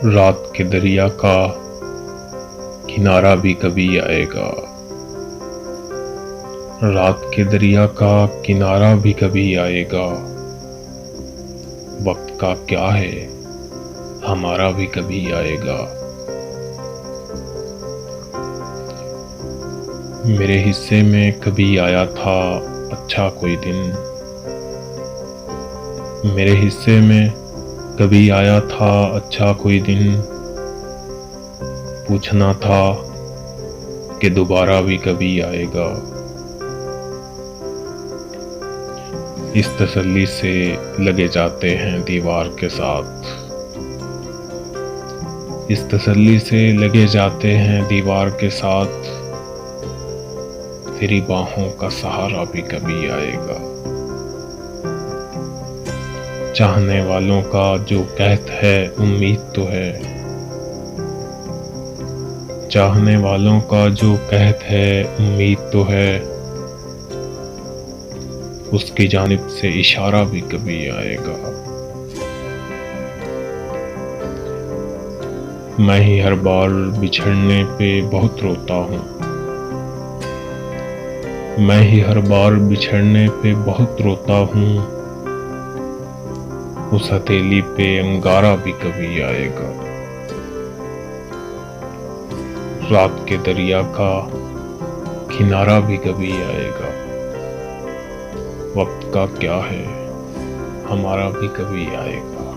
रात के दरिया का किनारा भी कभी आएगा। रात के दरिया का किनारा भी कभी आएगा। वक्त का क्या है, हमारा भी कभी आएगा। मेरे हिस्से में कभी आया था अच्छा कोई दिन। मेरे हिस्से में कभी आया था अच्छा कोई दिन। पूछना था कि दोबारा भी कभी आएगा। इस तसल्ली से लगे जाते हैं दीवार के साथ। इस तसल्ली से लगे जाते हैं दीवार के साथ। तेरी बाहों का सहारा भी कभी आएगा। चाहने वालों का जो कहत है उम्मीद तो है। चाहने वालों का जो कहत है उम्मीद तो है। उसकी जानिब से इशारा भी कभी आएगा। मैं ही हर बार बिछड़ने पे बहुत रोता हूँ। मैं ही हर बार बिछड़ने पे बहुत रोता हूँ। उस हथेली पे अंगारा भी कभी आएगा। रात के दरिया का किनारा भी कभी आएगा। वक्त का क्या है, हमारा भी कभी आएगा।